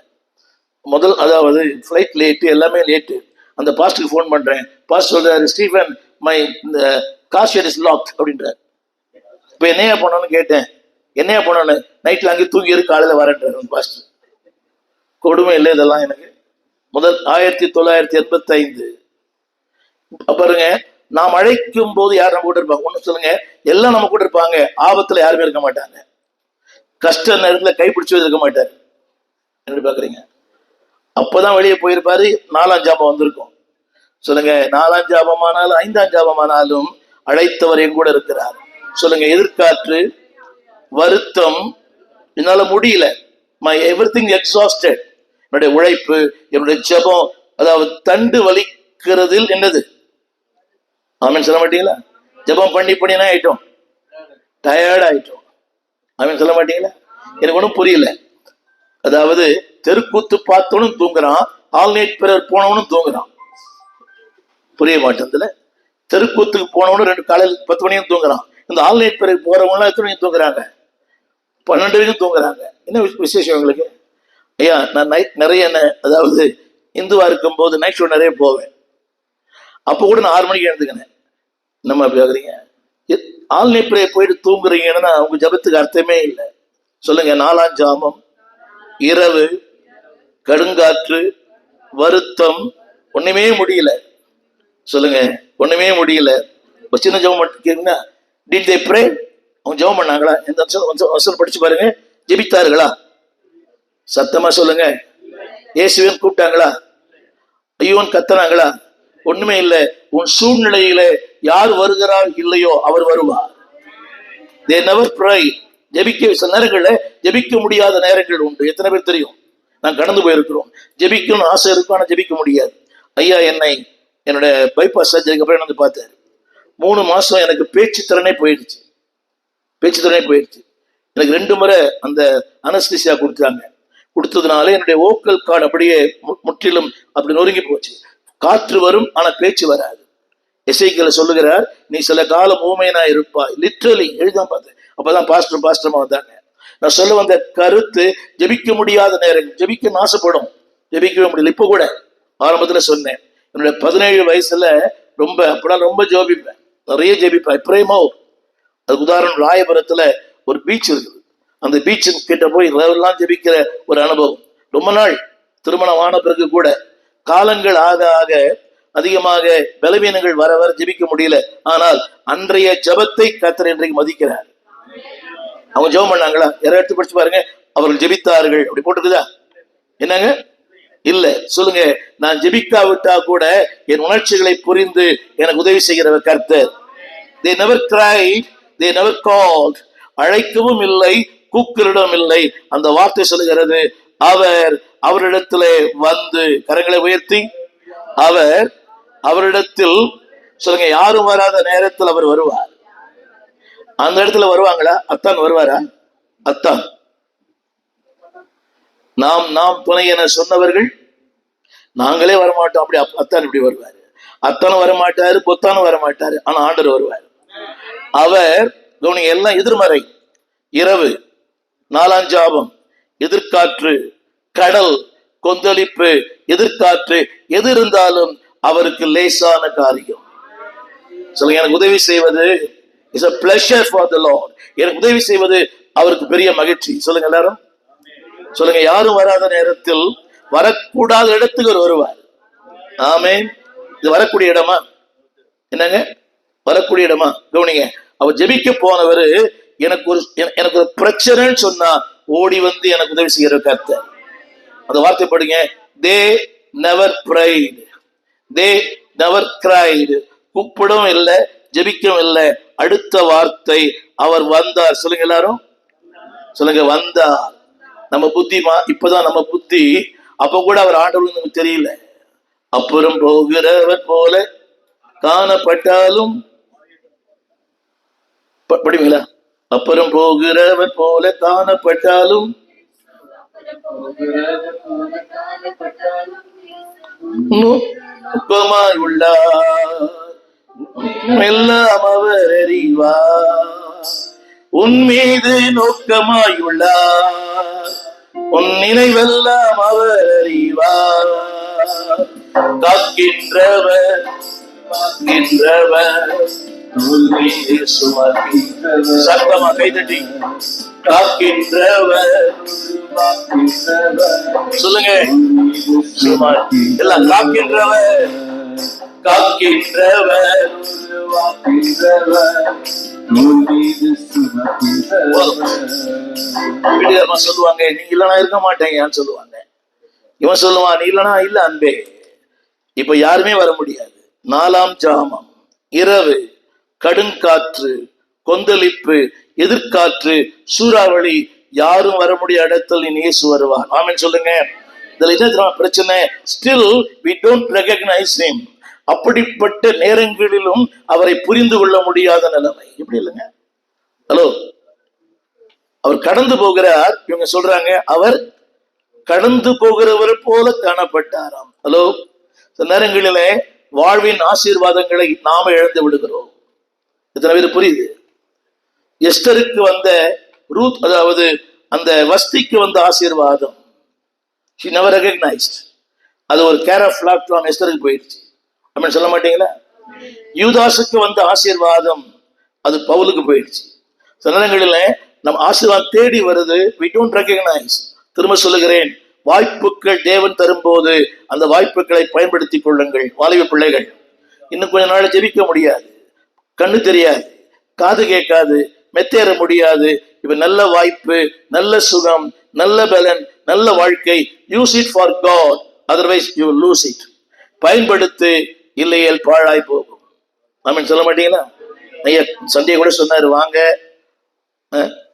முதல், அதாவது ஃப்ளைட் லேட்டு, எல்லாமே லேட்டு. அந்த பாஸ்டருக்கு ஃபோன் பண்றேன். பாஸ்டர் சொல்றாரு, ஸ்டீஃபன் மை இந்த கார் ஷெட் இஸ் லாக்ட் அப்படின்றார். இப்போ என்னையா பண்ணணும்னு கேட்டேன். என்னையா பண்ணணும்? நைட்ல அங்கே தூங்கி இருக்கு, காலையில் வரேன்றார் பாஸ்டர். கொடுமை இல்லை இதெல்லாம் எனக்கு. முதல் 1985 பாருங்க, நாம் அழைக்கும் போது யார் நம்ம கூட இருப்பாங்க? ஒண்ணு சொல்லுங்க, எல்லாம் நம்ம கூட இருப்பாங்க, ஆபத்துல யாருமே இருக்க மாட்டாங்க. கஷ்ட நேரத்துல கைப்பிடிச்சு இருக்க மாட்டாரு. என்ன பாக்குறீங்க? அப்பதான் வெளியே போயிருப்பாரு, 4ஆம் ஜாபம் வந்திருக்கும். சொல்லுங்க, 4ஆம் ஜாபமானாலும் 5ஆம் ஜாபமானாலும் அழைத்தவர் என் கூட இருக்கிறார். சொல்லுங்க, எதிர்காற்று, வருத்தம், என்னால முடியல, மை எவ்ரிதிங் எக்ஸாஸ்டட், என்னுடைய உழைப்பு, என்னுடைய ஜபம், அதாவது தண்டு வலிக்கிறதில் என்னது? ஆமீன் சொல்ல மாட்டீங்களா? ஜபம் பண்ணி பண்ணினா ஆயிட்டோம், டயர்ட் ஆயிட்டோம். ஆமீன் சொல்ல மாட்டீங்களா? எனக்கு ஒன்றும் புரியல. அதாவது தெருக்கூத்து பார்த்தவனும் தூங்குறான், ஆல்நைட் பிரேயர் போனவனும் தூங்குறான். புரிய மாட்டேங்குதுல. தெருக்கூத்துக்கு போனவனும் 2 காலையில் 10 மணியும் தூங்குறான். இந்த ஆல்நைட் பிரேயர் போறவங்களாம் எத்தனை மணியும் தூங்குறாங்க? 12 வரைக்கும் தூங்குறாங்க. என்ன விசேஷம் உங்களுக்கு? ஐயா, நான் நைட் நிறைய, அதாவது இந்துவா இருக்கும் போது நைட் ஷோ நிறைய போவேன். அப்போ கூட நான் 6 மணிக்கு எழுந்துக்கினேன். நம்ம கேக்குறீங்க, ஆல்நைட் பிரேயர் போயிட்டு தூங்குறீங்கன்னா உங்க ஜபத்துக்கு அர்த்தமே இல்லை. சொல்லுங்க, 4ஆம் ஜாமம், இரவு, கடுங்காற்று, வருத்தம், ஒண்ணுமே முடியல. சொல்லுங்க, ஒண்ணுமே முடியல. ஒரு சின்ன ஜெபம் கேட்டீங்கன்னா, டிட் தே ப்ரே? அவங்க ஜெபம் பண்ணாங்களா? எந்த வசனம் படிச்சு பாருங்க. ஜெபித்தார்களா? சத்தமா சொல்லுங்க. இயேசுவின் கூப்பிட்டாங்களா? ஐயோன்னு கத்தனாங்களா? ஒண்ணுமே இல்லை. உன் சூழ்நிலையில யார் வருகிறார் இல்லையோ அவர் வருவார். They never pray. ஜெபிக்க சில நேரங்கள்ல ஜெபிக்க முடியாத நேரங்கள் உண்டு. எத்தனை பேர் தெரியும்? நான் கடந்து போயிருக்கிறோம். ஜெபிக்கணும்னு ஆசை இருக்கும், ஆனா ஜெபிக்க முடியாது. ஐயா என்னோட பைபாஸ் சர்ஜரிக்கு அப்புறம் வந்து பார்த்தாரு. 3 மாசம் எனக்கு பேச்சு திறனே போயிடுச்சு. எனக்கு 2 முறை அந்த அனஸ்தீசியா கொடுத்தாங்க. கொடுத்ததுனால என்னுடைய ஓக்கல் கார்டு அப்படியே முற்றிலும் அப்படி நொறுங்கி போச்சு. காற்று வரும், ஆனா பேச்சு வராது. எசேக்கியேல் சொல்லுகிறார், நீ சில காலம் ஊமையனா இருப்பாய். லிட்ரலி எழுதாம பார்த்தேன். அப்பதான் பாஸ்டர்மா வந்தாங்க. நான் சொல்ல வந்த கருத்து, ஜெபிக்க முடியாத நேரம், ஜெபிக்க ஆசைப்படும், ஜெபிக்கவே முடியல. இப்ப கூட ஆரம்பத்துல சொன்னேன், என்னோட 17 வயசுல அப்பெல்லாம் ரொம்ப ஜெபிப்பேன், நிறைய ஜெபிப்பேன். பிரேமோ, அதுக்கு உதாரணம் ராயபுரத்துல ஒரு பீச் இருக்குது. அந்த பீச்சு கிட்ட போய் எல்லாம் ஜெபிக்கிற ஒரு அனுபவம். ரொம்ப நாள் திருமணம் ஆன பிறகு கூட காலங்கள் ஆக ஆக அதிகமாக பலவீனங்கள் வர வர ஜெபிக்க முடியல. ஆனால் அன்றைய ஜபத்தை கர்த்தர் இன்றைக்கு மதிக்கிறார். அவங்க ஜெபம் பண்ணாங்களா? யாரை எடுத்து படிச்சு பாருங்க. அவர்கள் ஜெபித்தார்கள் அப்படி போட்டுக்குதா? என்னங்க இல்ல சொல்லுங்க. நான் ஜெபிக்காவிட்டா கூட என் உணர்ச்சிகளை புரிந்து எனக்கு உதவி செய்கிறவர் கர்த்தர். They never cried, they never called. அழைக்கவும் இல்லை, கூக்குரிடம் இல்லை. அந்த வார்த்தை சொல்லுகிறது, அவரிடத்திலே வந்து, கரங்களை உயர்த்தி, அவரிடத்தில் சொல்லுங்க, யாரும் வராத நேரத்தில் அவர் வருவார். அந்த இடத்துல வருவாங்களா? அத்தான் வருவாரா? அத்தான் நாம் துணை என சொன்னவர்கள் நாங்களே வரமாட்டோம். அப்படி அத்தான் இப்படி வருவாரு. அத்தானும் வரமாட்டாரு, பொத்தானும் வரமாட்டாரு, ஆனா ஆண்டவர் வருவார். அவர் எல்லாம் எதிர்மறை. இரவு, 4ஆம் ஜாபம், எதிர்காற்று, கடல் கொந்தளிப்பு, எதிர்காற்று, எது இருந்தாலும் அவருக்கு லேசான காரியம். சொல்லுங்க, எனக்கு உதவி செய்வது is a pleasure for the Lord. எனக்கு உதவி செய்வது அவருக்கு பெரிய மகிழ்ச்சி. சொல்லுங்க எல்லாரும் சொல்லுங்க. யாரும் வராத நேரத்தில் வரக்கூடாத இடத்துக்கு அவர் வருவார். ஆமென். இது வரக்கூடிய இடமா? என்னங்க வரக்கூடிய இடமா? கவனிங்க. அவர் ஜெபிக்க போனவர் எனக்கு ஒரு பிரச்சனைன்னு சொன்னா ஓடி வந்து எனக்கு உதவி செய்கிற கர்த்தர். அந்த வார்த்தை படிங்க. They never prayed, they never cried. கூப்பிடவும் இல்லை, ஜெபிக்கவும் இல்லை. அடுத்த வார்த்தை, அவர் வந்தார். சொல்லுங்க எல்லாரும் சொல்லுங்க, வந்தார். நம்ம புத்திமா இப்பதான் நம்ம புத்தி. அப்ப கூட அவர் ஆண்டவர் நமக்கு தெரியல. அப்புறம் போகிறவர் போல காணப்பட்டாலும் படிங்களா? அப்புறம் போகிறவர் போல காணப்பட்டாலும் நுட்பமாய் உள்ளார், எல்லாம் அவர் அறிவார். உன் மீது நோக்கமாய் உள்ளார், உன் நினைவெல்லாம் அவர் அறிவார். காக்கின்றவர் சத்தமா கைதட்டி காக்கின்றவர் சொல்லுங்க எல்லாம். காக்கின்றவர் காக்கின்றவர் சொல்லுவாங்க, நீ இல்லனா இருக்க மாட்டேங்கன்னு சொல்லுவாங்க. இவன் சொல்லுவான், நீ இல்லனா இல்ல அன்பே. இப்ப யாருமே வர முடியாது. 4ஆம் ஜாமம் இரவு, கடுங்காற்று, கொந்தளிப்பு, எதிர்காற்று, சூறாவளி, யாரும் வர முடியாத இடத்தில் இயேசு வருவார். ஆமென் சொல்லுங்க. இதுல என்ன பிரச்சனை? Still we don't recognize him. அப்படிப்பட்ட நேரங்களிலும் அவரை புரிந்து கொள்ள முடியாத நிலைமை. எப்படி இல்லைங்க? ஹலோ, அவர் கடந்து போகிறார். இவங்க சொல்றாங்க அவர் கடந்து போகிறவர் போல காணப்பட்டாராம். ஹலோ, சில நேரங்களிலே வாழ்வின் ஆசீர்வாதங்களை நாம இழந்து விடுகிறோம். எத்தனை பேர் புரியுது? எஸ்தருக்கு வந்த ரூத், அதாவது அந்த வஸ்திக்கு வந்த ஆசீர்வாதம், she never recognized. அது ஒரு கேர் ஆஃப் ஃபிளாக் ஃப்ரம் எஸ்தருக்கு போயிடுச்சு. அப்படின்னு சொல்ல மாட்டீங்களா? யூதாசுக்கு வந்த ஆசீர்வாதம் அது பவுலுக்கு போயிடுச்சு. சில நேரங்களில் நம்ம ஆசீர்வாதம் தேடி வருது, we don't recognize. திரும்ப சொல்லுகிறேன், வாய்ப்புகள் தேவன் தரும்போது அந்த வாய்ப்புகளை பயன்படுத்திக் கொள்ளுங்கள். வாலிப பிள்ளைகள், இன்னும் கொஞ்ச நாள் ஜெபிக்க முடியாது, கண்ணு தெரியாது, காது கேட்காது, மெத்தேற முடியாது. இப்ப நல்ல வாய்ப்பு, நல்ல சுகம், நல்ல பலன், நல்ல வாழ்க்கை. Use it for God, otherwise you lose it. பயன்படுத்து, இல்லையேல் பாழாய் போகும். ஆமென் சொல்ல மாட்டீங்களா? ஐயா சண்டே கூட சொன்னாரு, வாங்க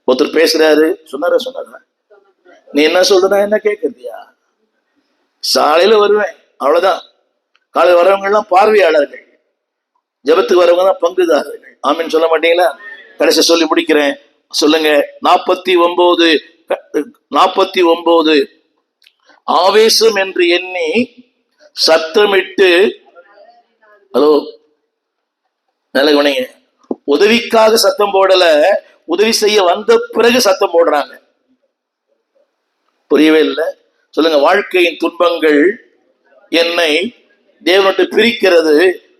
ஒருத்தர் பேசுறாரு சொன்னாரா, நீ என்ன சொல்றா என்ன கேட்கறதியா? சாலையில வருவேன், அவ்வளவுதான். காலையில் வரவங்க எல்லாம் பார்வையாளர்கள், ஜபத்துக்கு வரவங்க தான் பங்குதாரர்கள். ஆமீன் சொல்ல மாட்டீங்களா? கடைசி சொல்லி முடிக்கிறேன். சொல்லுங்க. 49 ஆவேசம் என்று எண்ணி சத்தமிட்டு, ஹலோ நல்ல கவனிங்க, உதவிக்காக சத்தம் போடல, உதவி செய்ய வந்த பிறகு சத்தம் போடுறாங்க. புரியவே இல்லை. சொல்லுங்க. வாழ்க்கையின் துன்பங்கள் என்னை தேவனோடு பிரிக்கிறது,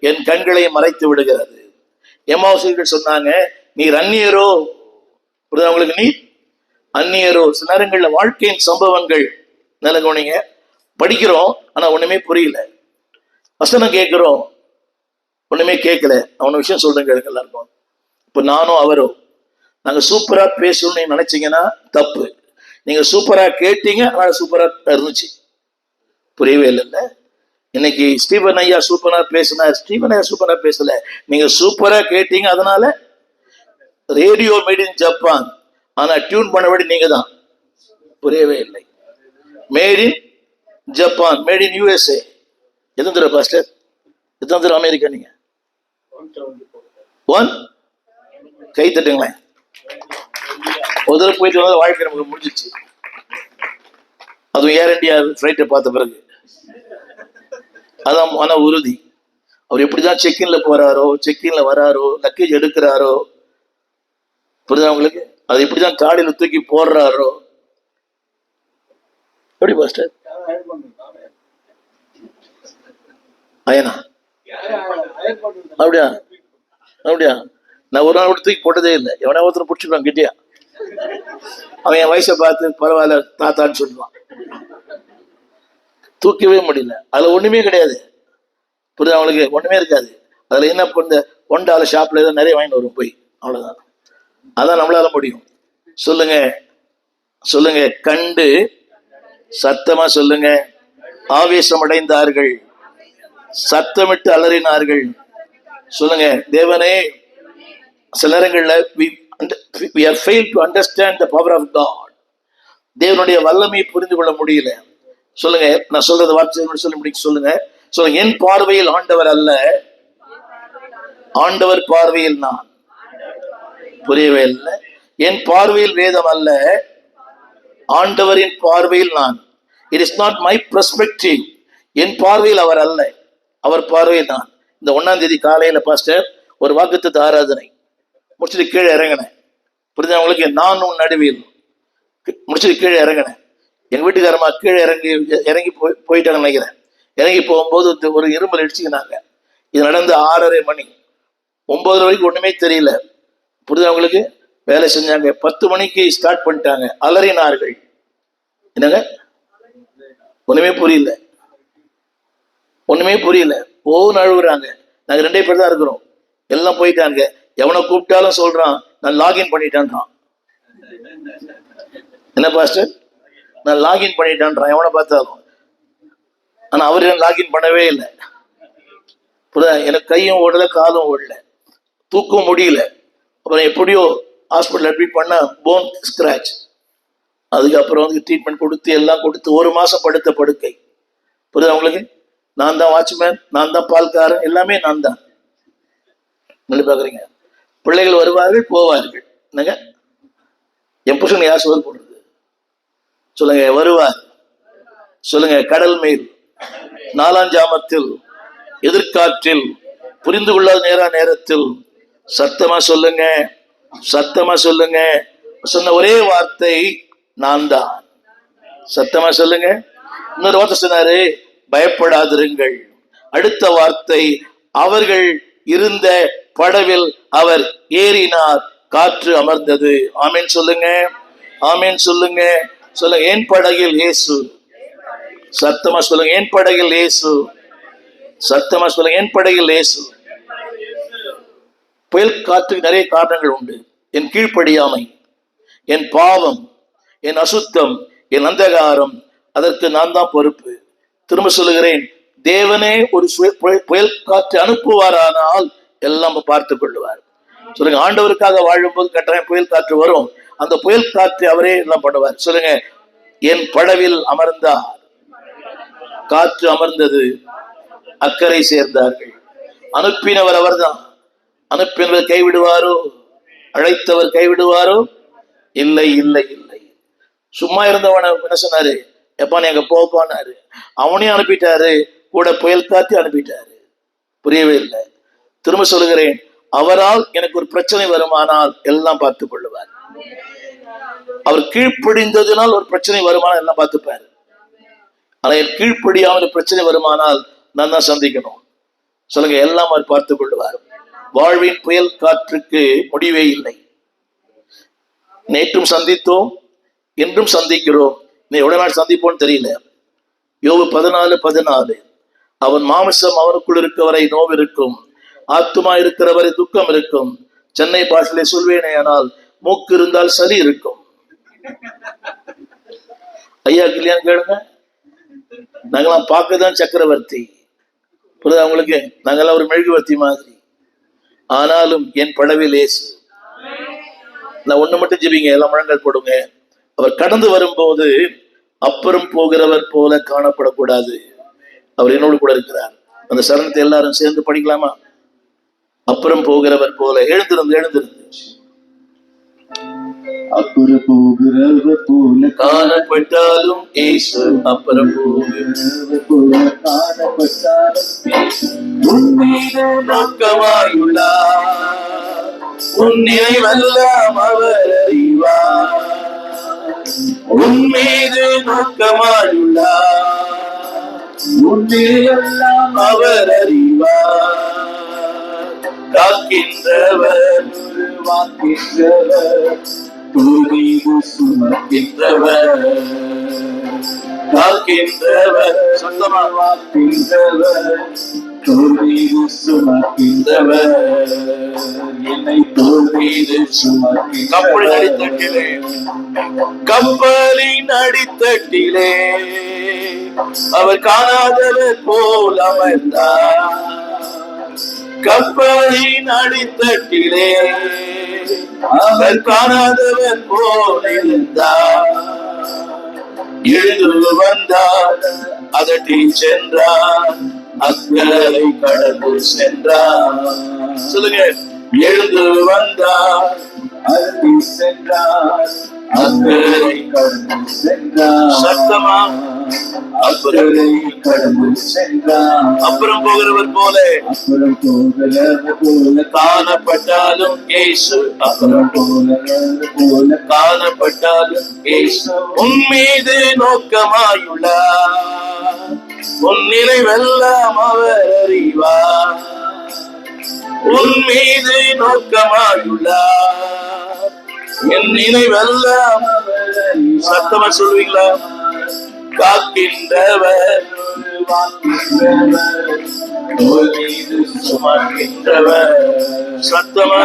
என் கண்களை மறைத்து விடுகிறது. எம்மாவுசீர்கள் சொன்னாங்க, நீர் அந்நியரோ. அவங்களுக்கு நீ அந்நியரோ. சில நேரங்கள்ல வாழ்க்கையின் சம்பவங்கள் நல்ல கவனிங்க, படிக்கிறோம் ஆனா ஒண்ணுமே புரியல, வசனம் கேட்கிறோம் ஒண்ணுமே கேட்கல. அவன விஷயம் சொல்றேங்க எல்லாருக்கும். இப்ப நானும் அவரோ நாங்க சூப்பரா பேசணும்னு நீங்க நினைச்சீங்கன்னா தப்பு. நீங்க சூப்பரா கேட்டீங்க, அதனால சூப்பரா இருந்துச்சு. புரியவே இல்லைல்ல? இன்னைக்கு ஸ்டீபன் ஐயா சூப்பரா பேசினார். ஸ்டீபன் ஐயா சூப்பரா பேசல, நீங்க சூப்பரா கேட்டீங்க, அதனால ரேடியோ மேட் இன் ஜப்பான், ஆனா டியூன் பண்ணபடி நீங்க தான். புரியவே இல்லை. Made in Japan, made in USA. எத்தனை தூரம் பாஸ்டர்? எத்தனை தூரம் அமெரிக்கா? நீங்க 1 கை தட்டுங்களேன். ஒரு தடவை போயிட்டு வந்தா வாழ்க்கை நமக்கு முடிஞ்சிச்சு. அதுவும் ஏர் இண்டியா ஃபிளைட்டை பார்த்த பிறகு அதான் மன உறுதி. அவர் எப்படிதான் செக்இன்ல போறாரோ, செக்இன்ல வராரோ, லக்கேஜ் எடுக்கிறாரோ, புரியுதா உங்களுக்கு? அது எப்படிதான் காடியில் தூக்கி போடுறாரோ. எப்படி பாஸ்டர்? அயனா அப்படியா? அப்படியா? நான் ஒரு நாள் கூட தூக்கி போட்டதே இல்லை. எவனா ஒருத்தர் பிடிச்சிருவான் கிட்டியா, அவன் என் வயசை பார்த்து பரவாயில்ல தாத்தான்னு சொல்லுவான். தூக்கவே முடியல. அதுல ஒண்ணுமே கிடையாது. புரியுது அவங்களுக்கு? ஒண்ணுமே இருக்காது. அதுல என்ன பண்ண $1 ஷாப்ல ஏதோ நிறைய வாங்கிட்டு வரும் போய், அவ்வளவுதான். அதான் நம்மளால முடியும். சொல்லுங்க. சொல்லுங்க. கண்டு சத்தமா சொல்லுங்க. ஆவேசம் அடைந்தார்கள், சத்தமிட்டு அலறினார்கள். சொல்லுங்க. தேவனே, சில நேரங்கள்ல we are failed to understand the power of God. தேவனுடைய வல்லமையை புரிந்து கொள்ள முடியல. சொல்லுங்க. நான் சொல்றது வார்த்தை சொல்லி முடிக்க சொல்லுங்க. சொல்லுங்க. என் பார்வையில் ஆண்டவர் அல்ல, ஆண்டவர் பார்வையில் நான். புரியவே இல்லை. என் பார்வையில் வேதம் அல்ல, ஆண்டவரின் பார்வையில் நான். It is not my perspective. என் பார்வையில் அவர் அல்ல, அவர் பார்வையில் நான். இந்த 1ஆம் தேதி காலையில பாஸ்டர் ஒரு வாக்குத்தத்த ஆராதனை முடிச்சுட்டு கீழே இறங்கினேன். புரிஞ்சா உங்களுக்கு? நான் உன் நடுவில் முடிச்சுட்டு கீழே இறங்கினேன். எங்க வீட்டுக்காரமா கீழே இறங்கி போயிட்டாங்க நினைக்கிறேன். இறங்கி போகும்போது ஒரு இருமல் அடிச்சுக்கினாங்க. இது நடந்து 6:30 மணி. 9 வரைக்கும் ஒண்ணுமே தெரியல. புரியுதா உங்களுக்கு? வேலை செஞ்சாங்க. 10 மணிக்கு ஸ்டார்ட் பண்ணிட்டாங்க. அலறினார்கள். என்னங்க? ஒண்ணுமே புரியல, ஒண்ணுமே புரியல. அழுகுறாங்க. நாங்க 2 பேர் தான் இருக்கிறோம். எல்லாம் போயிட்டாங்க. எவனை கூப்பிட்டாலும் சொல்றான் நான் லாகின் பண்ணிட்டான்றான். என்ன பாஸ்டர்? நான் லாகின் பண்ணிட்டான்றான் எவனை பார்த்தாலும். ஆனா அவர் லாகின் பண்ணவே இல்லை. எனக்கு கையும் ஓடல, காலும் ஓடல, தூக்கவும் முடியல. அப்புறம் எப்படியோ ஹாஸ்பிட்டல் அட்மிட் பண்ண போன் ஸ்கிராச். அதுக்கப்புறம் வந்து ட்ரீட்மெண்ட் கொடுத்து எல்லாம் கொடுத்து 1 மாசம் படுத்த படுக்கை. புரியுதா உங்களுக்கு? நான் தான் வாட்ச்மேன், நான் தான் பால்காரன், எல்லாமே நான் தான். பாக்குறீங்க? பிள்ளைகள் வருவார்கள் போவார்கள். என்னங்க என் புருஷன் யார் சோறு போடுறது சொல்லுங்க? வருவார். சொல்லுங்க. கடல் மேல் 4ஆம் ஜாமத்தில் எதிர்காற்றில் புரிந்து கொள்ளாத நேரத்தில் சத்தமா சொல்லுங்க, சத்தமா சொல்லுங்க. சொன்ன ஒரே வார்த்தை நான் தான். சத்தமா சொல்லுங்க. இன்னொரு வார்த்தை சொன்னாரு, பயப்படாதிருங்கள். அடுத்த வார்த்தை, அவர்கள் இருந்த படவில் அவர் ஏறினார், காற்று அமர்ந்தது. ஆமீன் சொல்லுங்க, ஆமீன் சொல்லுங்க. சொல்லுங்க, என் படகில் இயேசு. சத்தமா சொல்லுங்க, என் படகில் இயேசு. சத்தமா சொல்லுங்க, என் படகில் இயேசு. புயல் காற்றுக்கு நிறைய காரணங்கள் உண்டு. என் கீழ்ப்படியாமை, என் பாவம், என் அசுத்தம், என் அந்தகாரம், அதற்கு நான் தான் பொறுப்பு. திரும்ப சொல்லுகிறேன், தேவனே ஒரு புயல் காற்று அனுப்புவாரானால் எல்லாம் பார்த்து கொள்ளுவார். சொல்லுங்க, ஆண்டவருக்காக வாழும்போது கட்டாயம் புயல் காற்று வரும். அந்த புயல் காற்று அவரே எல்லாம் பண்ணுவார். சொல்லுங்க, என் படவில் அமர்ந்தார், காற்று அமர்ந்தது, அக்கறை சேர்ந்தார்கள். அனுப்பினவர் அவர்தான். அனுப்பினவர் கைவிடுவாரோ? அழைத்தவர் கைவிடுவாரோ? இல்லை, இல்லை, இல்லை. சும்மா இருந்தவன என்ன சொன்னாரு? எப்பா நீ அங்க போப்பான்னாரு. அவனையும் அனுப்பிட்டாரு, கூட புயல் காத்து அனுப்பிட்டாரு. புரியவே இல்லை. திரும்ப சொல்லுகிறேன், அவரால் எனக்கு ஒரு பிரச்சனை வருமானால் எல்லாம் பார்த்துக் கொள்ளுவார். அவர் கீழ்ப்படிந்ததினால் ஒரு பிரச்சனை வருமானால் எல்லாம் பார்த்துப்பாரு. ஆனா என் கீழ்ப்படியாமல் பிரச்சனை வருமானால் நான் தான் சந்திக்கணும். சொல்லுங்க, எல்லாம் அவர் பார்த்துக் கொள்ளுவார். வாழ்வின் புயல் காற்றுக்கு முடிவே இல்லை. நேற்றும் சந்தித்தோம், இன்றும் சந்திக்கிறோம். நீ எவ்வளவு நாள் சந்திப்போன்னு தெரியல. யோபு 14:14, அவன் மாமிசம் அவனுக்குள் இருக்கவரை நோவு இருக்கும், ஆத்துமா இருக்கிறவரை துக்கம் இருக்கும். சென்னை பாஷையிலே சொல்வேனே, ஆனால் மூக்கு இருந்தால் சளி இருக்கும். ஐயா கிளியான்னு கேளுங்க. நாங்களாம் பார்க்கதான் சக்கரவர்த்தி. புரியுதா உங்களுக்கு? நாங்கெல்லாம் ஒரு மெழுகுவர்த்தி மாதிரி. ஆனாலும் என் படவில் இயேசு. நான் ஒண்ணு மட்டும் ஜெபிங்க, எல்லாம் முழங்கால் போடுங்க. அவர் கடந்து வரும்போது அப்புறம் போகிறவர் போல காணப்படக்கூடாது. அவர் என்னோடு கூட இருக்கிறார். அந்த சரணத்தை எல்லாரும் சேர்ந்து படிக்கலாமா? அப்புறம் போகிறவர் போல. எழுந்திருந்து, எழுந்திருந்து. அப்புறம் போகிறவர் போல காணப்பட்டாலும் இயேசு அப்புறம் போகிறவர் போல காணப்பட்டாலும் உன்மீது நோக்கமாயுள்ளார். உன் நினைவெல்லாம் அவர் அறிவார். உன்மீது நோக்கமாயுள்ளார். உன் நினைவெல்லாம் அவர் அறிவார். காக்கின்றவர், வாக்கின்றவர், துணிவு சுமக்கின்றவர், காக்கின்றவர், சொந்தமா வாக்கின்றவர், துணிவு சுமக்கின்றவர், என்னை தோல்வீது சுமக்கின்றவர். கப்பலின் அடித்தட்டிலே அவர் காணாதவர் போல் அமர்ந்தார். கப்பலின் அடித்தட்டிலே அவர் காணாதவர் போல் இருந்தார். எழுந்து வந்தார், அதட்டி சென்றார், அக்கறை கடந்து சென்றார். சொல்லுங்க, எழுந்து வந்தார், அருகே சென்றார், அக்கறை கடந்து சென்றார். சத்தமா அக்கறை கடந்து சென்றார். அப்புறம் போகிறவர் போல, அப்புறம் போகிறவர் போல காணப்பட்டாலும் இயேசு, அப்புறம் போகிறவர் போல காணப்பட்டாலும் இயேசு உன் மீது நோக்கமாயுள்ளார். உன் நினைவெல்லாம் அவர் அறிவார். உன் மீது நோக்கமாயுள்ளார். என் நினைவெல்லாம் சத்தமா சொல்வீங்களா? காக்கின்றவர், தோள் மீது சுமக்கின்றவர், சத்தமா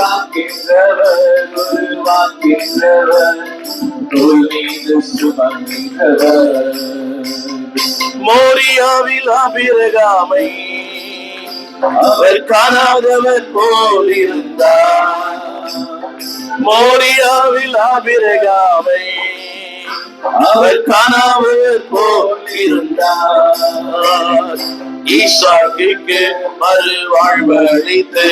காக்கின்றவர், வாக்கின்றவர், தோள் மீது சுமக்கின்றவர். மோரியாவில் ஆபிரகாமை அவர் காணாதவர் போல் இருந்தார். மோரியாவில் ஆபிரகாமை அவர் காணாதவர் போல் இருந்தார். ஈசாக்குக்கு மறு வாழ்வழித்து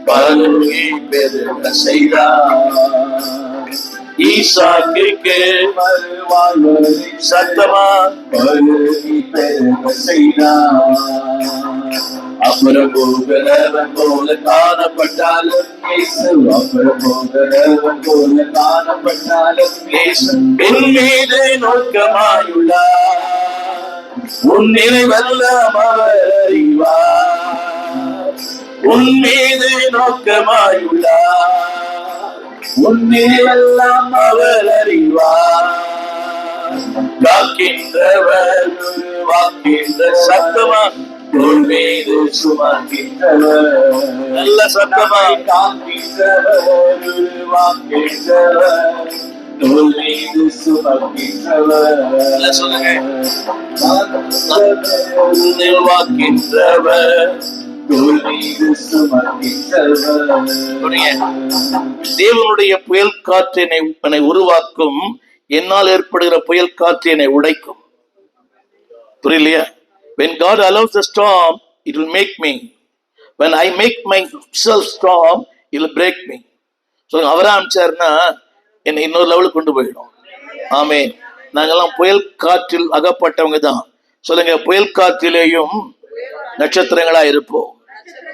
பலனை பெருக செய்தார். ஈசாக்குக்கு மறு வாழ்வழி சத்தமா பலனை பெருக செய்தார். அப்புறம் போகிறவன் போல காணப்பட்டாலும் இயேசு அப்புறம் போகிறவன் போல காணப்பட்டாலும் இயேசு உன் மீது நோக்கமாயுள்ளார். உன் நினைவெல்லாம் அவர் அறிவார். உன் மீது நோக்கமாயுள்ளார். உன் நினைவெல்லாம் அவர் அறிவார். காக்கின்றவர், வாக்கின்ற சத்தமா உன் மீது சுமக்கின்றவர். நல்ல சத்தமா காக்கின்றவர், வாக்கின்றவர், தோள் மீது சுமக்கின்றவர். நல்ல சொல்லுங்க. வாக்கின்றவர், தோள் மீது சுமக்கின்றவர். தேவனுடைய புயல் காற்று என்னை உருவாக்கும், என்னால் ஏற்படுகிற புயல் காற்று என்னை உடைக்கும். புரியலையா? When God allows the storm, it will make me. When I make myself storm, it will break me. சொல்லுங்க, அவரா அனுப்பிச்சாருன்னா என்னை இன்னொரு லெவலுக்கு கொண்டு போயிடும். ஆமென். நாங்கெல்லாம் புயல் காற்றில் அகப்பட்டவங்க தான். சொல்லுங்க, புயல் காற்றிலேயும் நட்சத்திரங்களா இருப்போம்.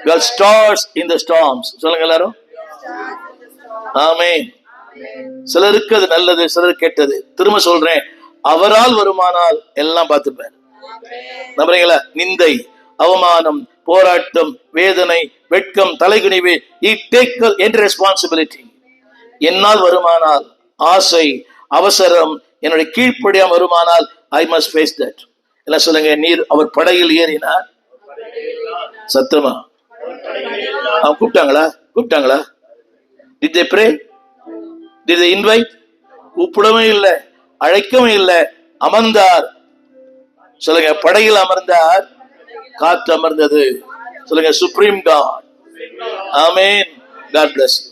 We are stars in the storms. சொல்லுங்க எல்லாரும். ஆமென். சிலருக்கு அது நல்லது, சிலர் கெட்டது. திரும்ப சொல்றேன், அவரால் வருமானால் எல்லாம் பார்த்துப்பார். நம்புறீங்களா? நிந்தை, அவமானம், போராட்டம், வேதனை, வெட்கம், தலைகுனிவு, he take any responsibility. என்னால் வருமானால், ஆசை, அவசரம் என்னுடைய கீழ்ப்படியாம வருமானால் I must face that. எல்லாம் சொல்லுங்க. நீர் அவர் படையில் ஏறினார். சத்தமா அவங்க கூப்பிட்டாங்களா? Did they pray? Did they invite? கூப்பிடவும் இல்லை, அழைக்கவும் இல்லை. அமர்ந்தார். சொல்லுங்க, படையில் அமர்ந்தார், காற்று அமர்ந்தது. சொல்லுங்க, supreme God. Amen. God bless you.